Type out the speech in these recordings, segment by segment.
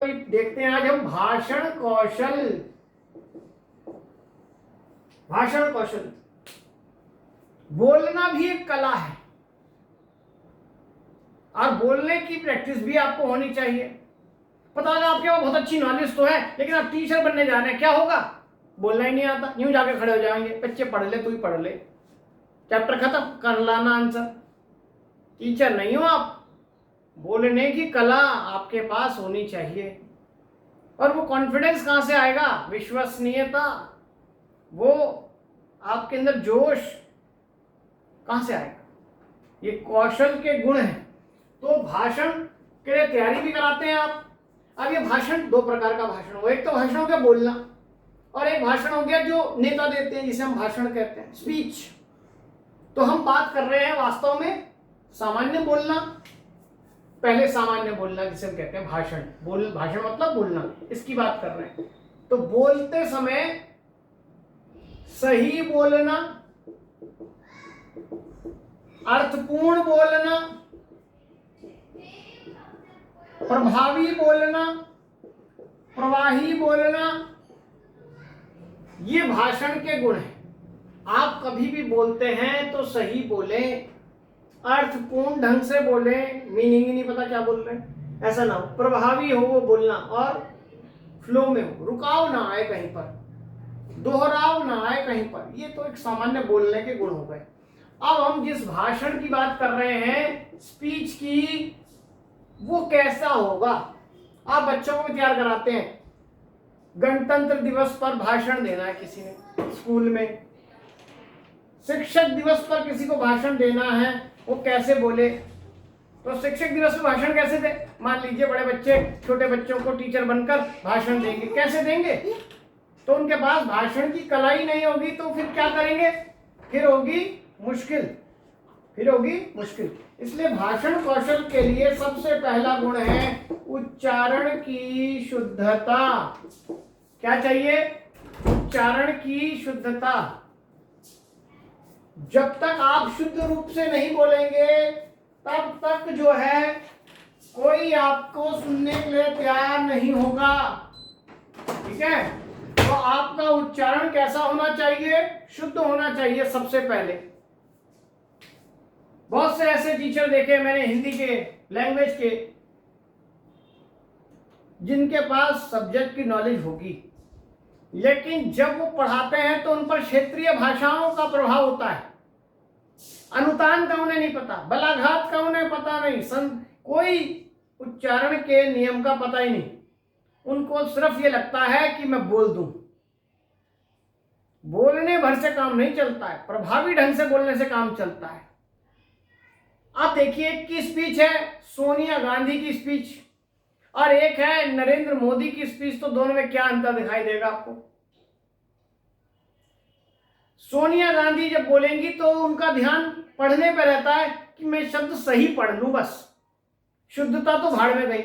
देखते हैं आज हम भाषण कौशल। भाषण कौशल, बोलना भी एक कला है और बोलने की प्रैक्टिस भी आपको होनी चाहिए। पता होगा आपके पास बहुत अच्छी नॉलेज तो है, लेकिन आप टीचर बनने जा रहे हैं, क्या होगा? बोलना ही नहीं आता, यूं जाके खड़े हो जाएंगे, बच्चे पढ़ ले, तू ही पढ़ ले, चैप्टर खत्म कर लाना आंसर। टीचर नहीं हो आप। बोलने की कला आपके पास होनी चाहिए। और वो कॉन्फिडेंस कहां से आएगा? विश्वसनीयता, वो आपके अंदर जोश कहां से आएगा? ये कौशल के गुण हैं। तो भाषण के लिए तैयारी भी कराते हैं आप। अब ये भाषण दो प्रकार का भाषण हो, एक तो भाषण हो गया बोलना, और एक भाषण हो गया जो नेता देते हैं, जिसे हम भाषण कहते हैं, स्पीच। तो हम बात कर रहे हैं वास्तव में सामान्य बोलना। पहले सामान्य बोलना जिसे हम कहते हैं भाषण, भाषण मतलब बोलना, इसकी बात कर रहे हैं। तो बोलते समय सही बोलना, अर्थपूर्ण बोलना, प्रभावी बोलना, प्रवाही बोलना, ये भाषण के गुण हैं। आप कभी भी बोलते हैं तो सही बोलें, अर्थपूर्ण ढंग से बोलें, मीनिंग ही नहीं पता क्या बोल रहे हैं ऐसा ना हो, प्रभावी हो वो बोलना और फ्लो में हो, रुकाव ना आए कहीं पर, दोहराव ना आए कहीं पर। ये तो एक सामान्य बोलने के गुण हो गए। अब हम जिस भाषण की बात कर रहे हैं, स्पीच की, वो कैसा होगा? आप बच्चों को तैयार कराते हैं, गणतंत्र दिवस पर भाषण देना है किसी ने स्कूल में, शिक्षक दिवस पर किसी को भाषण देना है, वो कैसे बोले? तो शिक्षक दिवस पर भाषण कैसे दे? मान लीजिए बड़े बच्चे छोटे बच्चों को टीचर बनकर भाषण देंगे, कैसे देंगे? तो उनके पास भाषण की कला ही नहीं होगी, तो फिर क्या करेंगे? फिर होगी मुश्किल, फिर होगी मुश्किल। इसलिए भाषण कौशल के लिए सबसे पहला गुण है उच्चारण की शुद्धता। क्या चाहिए? उच्चारण की शुद्धता। जब तक आप शुद्ध रूप से नहीं बोलेंगे तब तक जो है कोई आपको सुनने के लिए तैयार नहीं होगा। ठीक है? तो आपका उच्चारण कैसा होना चाहिए? शुद्ध होना चाहिए सबसे पहले। बहुत से ऐसे टीचर देखे मैंने हिंदी के, लैंग्वेज के, जिनके पास सब्जेक्ट की नॉलेज होगी, लेकिन जब वो पढ़ाते हैं तो उन पर क्षेत्रीय भाषाओं का प्रभाव होता है। अनुतान का उन्हें नहीं पता, बलाघात का उन्हें पता नहीं, कोई उच्चारण के नियम का पता ही नहीं। उनको सिर्फ ये लगता है कि मैं बोल दूं। बोलने भर से काम नहीं चलता है, प्रभावी ढंग से बोलने से काम चलता है। आप देखिए, एक की स्पीच है सोनिया गांधी की स्पीच और एक है नरेंद्र मोदी की स्पीच, तो दोनों में क्या अंतर दिखाई देगा आपको? सोनिया गांधी जब बोलेंगी तो उनका ध्यान पढ़ने पर रहता है कि मैं शब्द सही पढ़ लूं, बस। शुद्धता तो भाड़ में गई।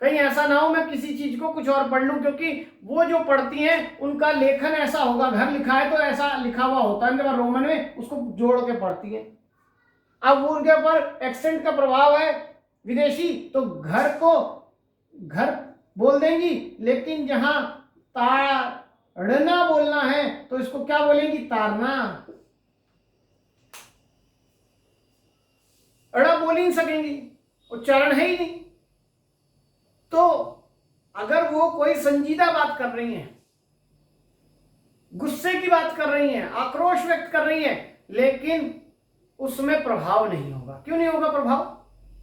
कहीं ऐसा ना हो मैं किसी चीज को कुछ और पढ़ लूं, क्योंकि वो जो पढ़ती हैं उनका लेखन ऐसा होगा, घर लिखा है तो ऐसा लिखा हुआ होता है उनके पास रोमन में, उसको जोड़ के पढ़ती हैं। अब वो उनके ऊपर एक्सेंट का प्रभाव है विदेशी, तो घर को घर बोल देंगी, लेकिन जहां ताड़ना बोलना है तो इसको क्या बोलेंगी? तारना। अड़ा बोल ही नहीं सकेंगी, उच्चारण है ही नहीं। तो अगर वो कोई संजीदा बात कर रही हैं, गुस्से की बात कर रही हैं, आक्रोश व्यक्त कर रही हैं, लेकिन उसमें प्रभाव नहीं होगा। क्यों नहीं होगा प्रभाव?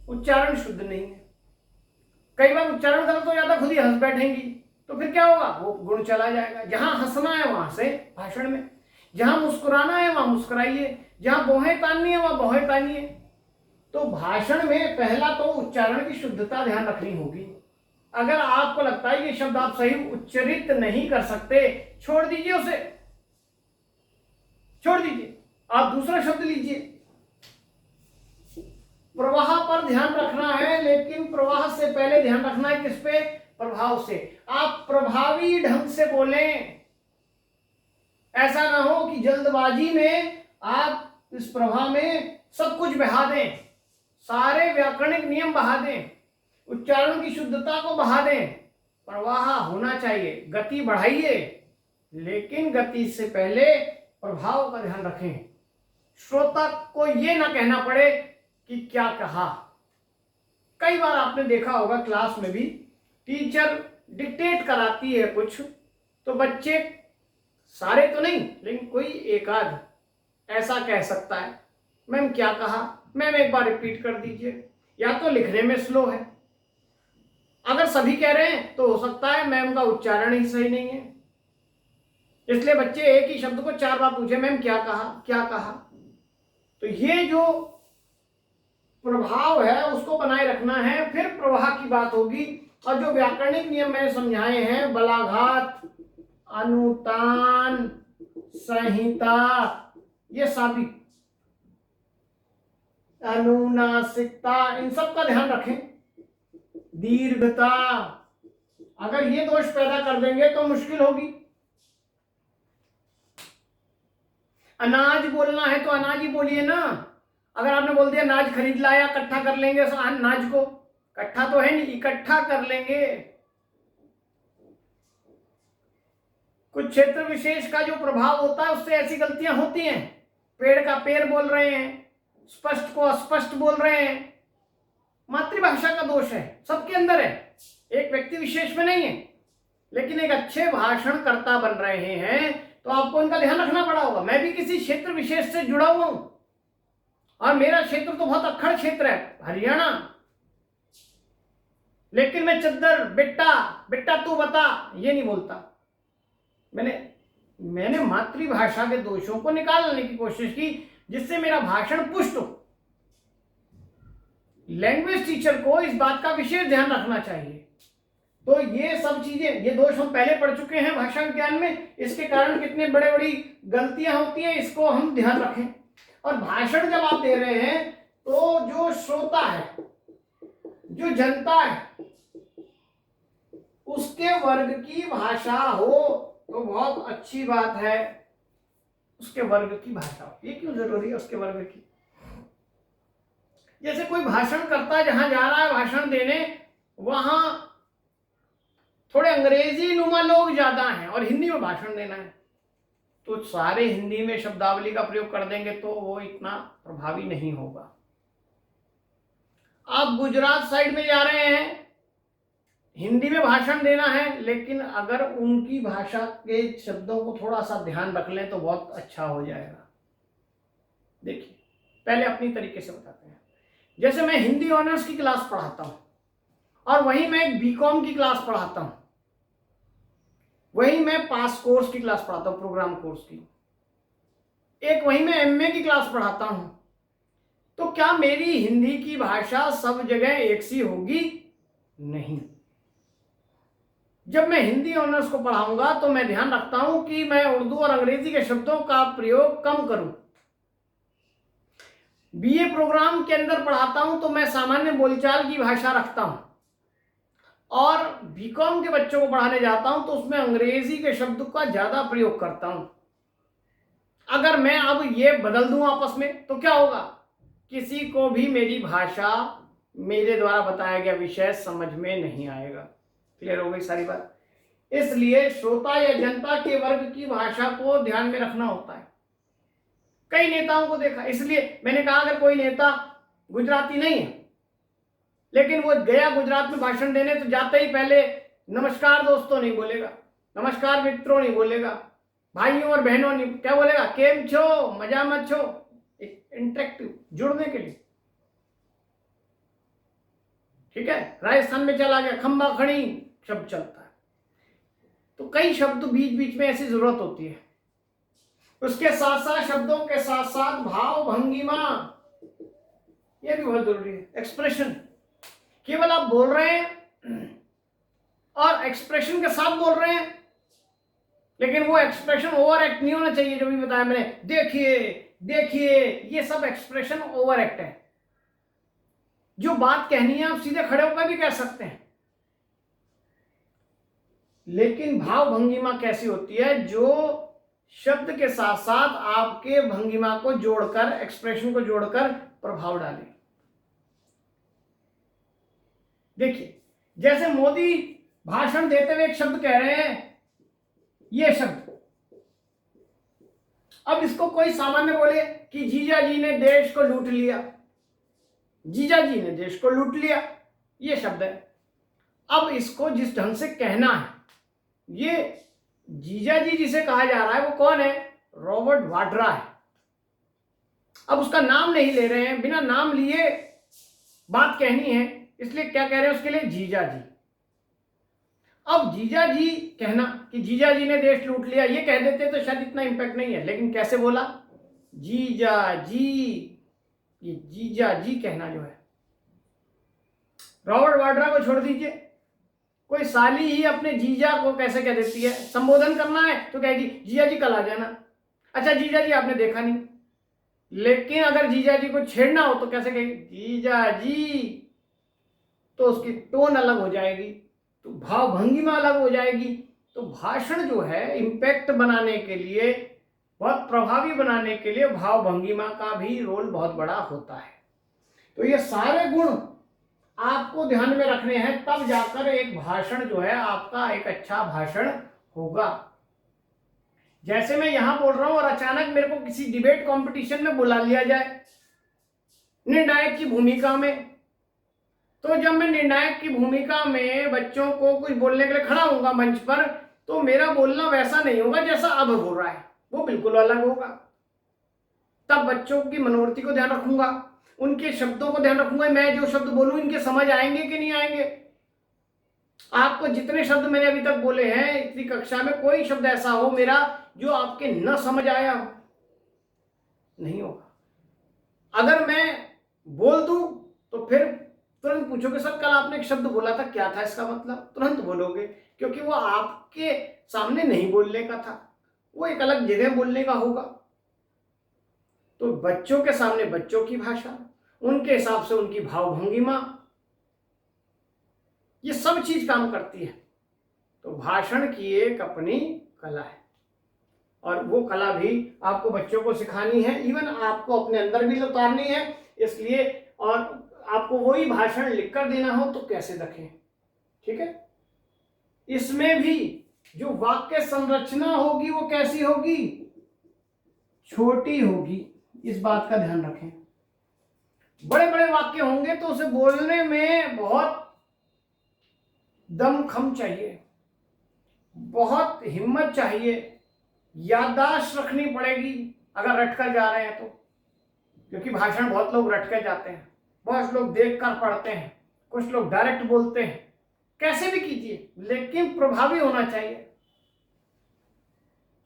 उच्चारण शुद्ध नहीं है। कई बार उच्चारण गलत हो जाता, खुद ही हंस बैठेंगी, तो फिर क्या होगा? वो गुण चला जाएगा। जहां हंसना है वहां से भाषण में, जहां मुस्कुराना है वहां मुस्कुराइए, जहां बोहें ताननी है वहां बोहें तानिए। तो भाषण में पहला तो उच्चारण की शुद्धता ध्यान रखनी होगी। अगर आपको लगता है ये शब्द आप सही उच्चरित नहीं कर सकते, छोड़ दीजिए उसे, छोड़ दीजिए, आप दूसरा शब्द लीजिए। प्रवाह पर ध्यान रखना है, लेकिन प्रवाह से पहले ध्यान रखना है किस पे? प्रभाव से। आप प्रभावी ढंग से बोलें, ऐसा ना हो कि जल्दबाजी में आप इस प्रवाह में सब कुछ बहा दें, सारे व्याकरणिक नियम बहा दें, उच्चारण की शुद्धता को बहा दें, प्रवाह होना चाहिए, गति बढ़ाइए, लेकिन गति से पहले प्रभाव का ध्यान रखें। श्रोता को ये ना कहना पड़े कि क्या कहा। कई बार आपने देखा होगा क्लास में भी टीचर डिक्टेट कराती है कुछ, तो बच्चे, सारे तो नहीं लेकिन कोई एक आध ऐसा कह सकता है, मैम क्या कहा, मैम एक बार रिपीट कर दीजिए, या तो लिखने में स्लो है। अगर सभी कह रहे हैं तो हो सकता है मैम का उच्चारण ही सही नहीं है, इसलिए बच्चे एक ही शब्द को 4 बार पूछे, मैम क्या कहा, क्या कहा। तो ये जो प्रभाव है उसको बनाए रखना है, फिर प्रवाह की बात होगी। और जो व्याकरणिक नियम मैंने समझाए हैं, बलाघात, अनुतान, संहिता, ये सभी, अनुनासिकता, इन सब का ध्यान रखें। दीर्घता, अगर ये दोष पैदा कर देंगे तो मुश्किल होगी। अनाज बोलना है तो अनाज ही बोलिए ना। अगर आपने बोल दिया नाज खरीद लाया, इकट्ठा कर लेंगे नाज को, इकट्ठा तो है नहीं, इकट्ठा कर लेंगे। कुछ क्षेत्र विशेष का जो प्रभाव होता है उससे ऐसी गलतियां होती हैं। पेड़ का पेड़ बोल रहे हैं, स्पष्ट को अस्पष्ट बोल रहे हैं। मातृभाषा का दोष है, सबके अंदर है, एक व्यक्ति विशेष में नहीं है। लेकिन एक अच्छे भाषणकर्ता बन रहे हैं तो आपको इनका ध्यान रखना पड़ा होगा। मैं भी किसी क्षेत्र विशेष से जुड़ा हुआ हूं, और मेरा क्षेत्र तो बहुत अक्खड़ क्षेत्र है, हरियाणा। लेकिन मैं चद्दर, बेटा बेटा तू बता, ये नहीं बोलता। मैंने मातृभाषा के दोषों को निकालने की कोशिश की, जिससे मेरा भाषण पुष्ट हो। लैंग्वेज टीचर को इस बात का विशेष ध्यान रखना चाहिए। तो ये सब चीजें, ये दोष हम पहले पढ़ चुके हैं भाषा ज्ञान में, इसके कारण कितने बड़े बड़ी गलतियां होती हैं, इसको हम ध्यान रखें। और भाषण जब आप दे रहे हैं तो जो श्रोता है, जो जनता है, उसके वर्ग की भाषा हो तो बहुत अच्छी बात है। उसके वर्ग की भाषा, ये क्यों जरूरी है उसके वर्ग की? जैसे कोई भाषण करता जहां जा रहा है भाषण देने, वहां थोड़े अंग्रेजी नुमा लोग ज्यादा हैं और हिंदी में भाषण देना है, तो सारे हिंदी में शब्दावली का प्रयोग कर देंगे तो वो इतना प्रभावी नहीं होगा। आप गुजरात साइड में जा रहे हैं, हिंदी में भाषण देना है, लेकिन अगर उनकी भाषा के शब्दों को थोड़ा सा ध्यान रख लें तो बहुत अच्छा हो जाएगा। देखिए, पहले अपनी तरीके से बताते हैं। जैसे मैं हिंदी ऑनर्स की क्लास पढ़ाता हूं, और वहीं मैं एक बीकॉम की क्लास पढ़ाता हूं, वहीं मैं पास कोर्स की क्लास पढ़ाता हूं, प्रोग्राम कोर्स की, एक वहीं मैं एमए की क्लास पढ़ाता हूं। तो क्या मेरी हिंदी की भाषा सब जगह एक सी होगी? नहीं। जब मैं हिंदी ऑनर्स को पढ़ाऊंगा तो मैं ध्यान रखता हूं कि मैं उर्दू और अंग्रेजी के शब्दों का प्रयोग कम करूं। बीए प्रोग्राम के अंदर पढ़ाता हूं तो मैं सामान्य बोलचाल की भाषा रखता हूं, और बीकॉम के बच्चों को पढ़ाने जाता हूं तो उसमें अंग्रेजी के शब्द का ज्यादा प्रयोग करता हूं। अगर मैं अब ये बदल दूं आपस में तो क्या होगा? किसी को भी मेरी भाषा, मेरे द्वारा बताया गया विषय समझ में नहीं आएगा। क्लियर हो गई सारी बात? इसलिए श्रोता या जनता के वर्ग की भाषा को ध्यान में रखना होता है। कई नेताओं को देखा, इसलिए मैंने कहा अगर कोई नेता गुजराती नहीं है लेकिन वो गया गुजरात में भाषण देने, तो जाते ही पहले नमस्कार दोस्तों नहीं बोलेगा, नमस्कार मित्रों नहीं बोलेगा, भाइयों और बहनों नहीं, क्या बोलेगा? केम छो, मजा मत छो, इंटरेक्टिव, जुड़ने के लिए। ठीक है, राजस्थान में चला गया, खंबा खड़ी शब्द चलता है। तो कई शब्द बीच बीच में ऐसी जरूरत होती है। उसके साथ साथ शब्दों के साथ साथ भाव भंगिमा, यह भी बहुत जरूरी है। एक्सप्रेशन, केवल आप बोल रहे हैं और एक्सप्रेशन के साथ बोल रहे हैं, लेकिन वो एक्सप्रेशन ओवर एक्ट नहीं होना चाहिए। जो भी बताया मैंने, देखिए देखिए, ये सब एक्सप्रेशन ओवर एक्ट है। जो बात कहनी है आप सीधे खड़े होकर भी कह सकते हैं, लेकिन भाव भंगिमा कैसी होती है? जो शब्द के साथ साथ आपके भंगिमा को जोड़कर, एक्सप्रेशन को जोड़कर प्रभाव डाले। देखिए, जैसे मोदी भाषण देते हुए एक शब्द कह रहे हैं, ये शब्द। अब इसको कोई सामान्य बोले कि जीजा जी ने देश को लूट लिया, जीजा जी ने देश को लूट लिया, ये शब्द है। अब इसको जिस ढंग से कहना है, ये जीजा जी जिसे कहा जा रहा है वो कौन है? रॉबर्ट वाड्रा है। अब उसका नाम नहीं ले रहे हैं, बिना नाम लिए बात कहनी है, इसलिए क्या कह रहे हैं उसके लिए? जीजा जी। अब जीजा जी कहना कि जीजा जी ने देश लूट लिया, ये कह देते तो शायद इतना इंपैक्ट नहीं है, लेकिन कैसे बोला? जीजा जी। ये जीजा जी कहना जो है, रॉबर्ट वाड्रा को छोड़ दीजिए, कोई साली ही अपने जीजा को कैसे कह देती है? संबोधन करना है तो कहेगी जीजा जी कल आ जाना। अच्छा जीजा जी आपने देखा नहीं, लेकिन अगर जीजा जी को छेड़ना हो तो कैसे कहेगी? जीजा जी। तो उसकी टोन अलग हो जाएगी, तो भाव भंगिमा अलग हो जाएगी। तो भाषण जो है इंपैक्ट बनाने के लिए, बहुत प्रभावी बनाने के लिए भाव भंगिमा का भी रोल बहुत बड़ा होता है। तो ये सारे गुण आपको ध्यान में रखने हैं, तब जाकर एक भाषण जो है आपका एक अच्छा भाषण होगा। जैसे मैं यहां बोल रहा हूं और अचानक मेरे को किसी डिबेट कंपटीशन में बुला लिया जाए निर्णायक की भूमिका में, तो जब मैं निर्णायक की भूमिका में बच्चों को कुछ बोलने के लिए खड़ा होऊंगा मंच पर, तो मेरा बोलना वैसा नहीं होगा जैसा अब हो रहा है, वो बिल्कुल अलग होगा। तब बच्चों की मनोवृत्ति को ध्यान रखूंगा, उनके शब्दों को ध्यान रखूंगा, मैं जो शब्द बोलूं इनके समझ आएंगे कि नहीं आएंगे। आपको जितने शब्द मैंने अभी तक बोले हैं इतनी कक्षा में, कोई शब्द ऐसा हो मेरा जो आपके न समझ आया हो? नहीं होगा। अगर मैं बोल दूं तो फिर तुरंत पूछोगे सर कल आपने एक शब्द बोला था, क्या था इसका मतलब? तुरंत बोलोगे, क्योंकि वो आपके सामने नहीं बोलने का था, वो एक अलग जगह बोलने का होगा। तो बच्चों के सामने बच्चों की भाषा, उनके हिसाब से उनकी भावभंगिमा, ये सब चीज काम करती है। तो भाषण की एक अपनी कला है, और वो कला भी आपको बच्चों को सिखानी है, इवन आपको अपने अंदर भी उतारनी है। इसलिए, और आपको वही भाषण लिखकर देना हो तो कैसे रखें, ठीक है? इसमें भी जो वाक्य संरचना होगी वो कैसी होगी? छोटी होगी, इस बात का ध्यान रखें। बड़े बड़े वाक्य होंगे तो उसे बोलने में बहुत दमखम चाहिए, बहुत हिम्मत चाहिए, याददाश्त रखनी पड़ेगी अगर रटकर जा रहे हैं तो, क्योंकि भाषण बहुत लोग रटकर जाते हैं, बहुत लोग देखकर पढ़ते हैं, कुछ लोग डायरेक्ट बोलते हैं। कैसे भी कीजिए लेकिन प्रभावी होना चाहिए।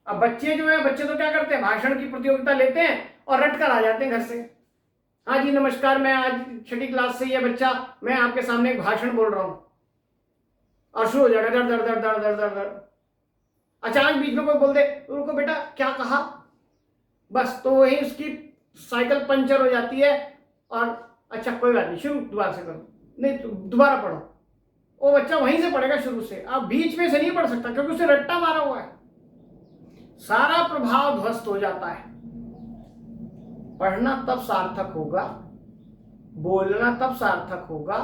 अब बच्चे जो है, बच्चे तो क्या करते हैं, भाषण की प्रतियोगिता लेते हैं और रटकर आ जाते हैं घर से। हाँ जी नमस्कार, मैं आज 6ठी क्लास से ये बच्चा, मैं आपके सामने एक भाषण बोल रहा हूं, और शुरू हो जाएगा दर दर दर दर दर दर दर। अचानक बीच में कोई बोल दे उनको बेटा क्या कहा, बस तो वही उसकी साइकिल पंचर हो जाती है। और अच्छा कोई बात नहीं, शुरू दोबारा से करो, नहीं दोबारा पढ़ो, वो बच्चा वहीं से पढ़ेगा शुरू से। अब बीच में से नहीं पढ़ सकता क्योंकि उसे रट्टा मारा हुआ है, सारा प्रभाव ध्वस्त हो जाता है। पढ़ना तब सार्थक होगा, बोलना तब सार्थक होगा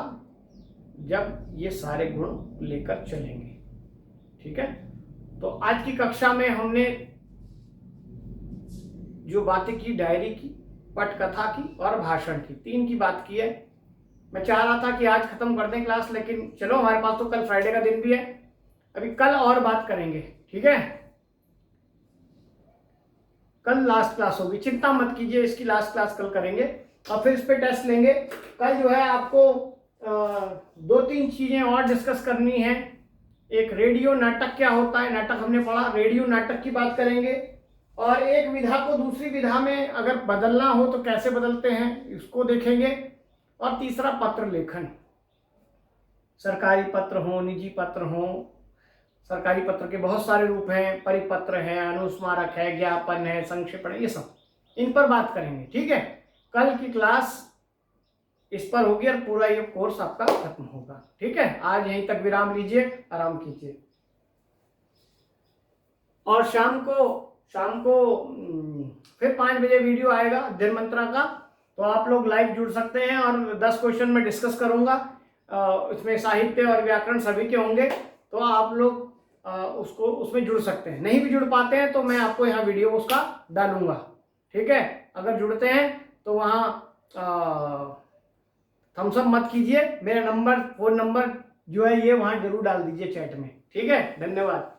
जब ये सारे गुण लेकर चलेंगे, ठीक है? तो आज की कक्षा में हमने जो बातें की, डायरी की, पटकथा की और भाषण की, 3 की बात की है। मैं चाह रहा था कि आज खत्म कर दें क्लास, लेकिन चलो हमारे पास तो कल फ्राइडे का दिन भी है, अभी कल और बात करेंगे, ठीक है? कल लास्ट क्लास होगी, चिंता मत कीजिए, इसकी लास्ट क्लास कल करेंगे और फिर इस पे टेस्ट लेंगे। कल जो है आपको 2-3 चीजें और डिस्कस करनी है। एक रेडियो नाटक क्या होता है, नाटक हमने पढ़ा, रेडियो नाटक की बात करेंगे, और एक विधा को दूसरी विधा में अगर बदलना हो तो कैसे बदलते हैं इसको देखेंगे। और तीसरा पत्र लेखन, सरकारी पत्र हो, निजी पत्र हो, सरकारी पत्र के बहुत सारे रूप हैं, परिपत्र है, अनुस्मारक है, ज्ञापन है, संक्षेपण, ये सब इन पर बात करेंगे, ठीक है? कल की क्लास इस पर होगी और पूरा ये कोर्स आपका खत्म होगा, ठीक है? आज यहीं तक विराम लीजिए, आराम कीजिए, और शाम को फिर 5 बजे वीडियो आएगा अध्ययन मंत्रा का, तो आप लोग लाइव जुड़ सकते हैं और 10 क्वेश्चन में डिस्कस करूंगा। इसमें साहित्य और व्याकरण सभी के होंगे, तो आप लोग उसको उसमें जुड़ सकते हैं। नहीं भी जुड़ पाते हैं तो मैं आपको यहाँ वीडियो उसका डालूंगा, ठीक है। अगर जुड़ते हैं तो वहाँ थम्स अप मत कीजिए, मेरा नंबर, फ़ोन नंबर जो है ये वहाँ जरूर डाल दीजिए चैट में, ठीक है। धन्यवाद।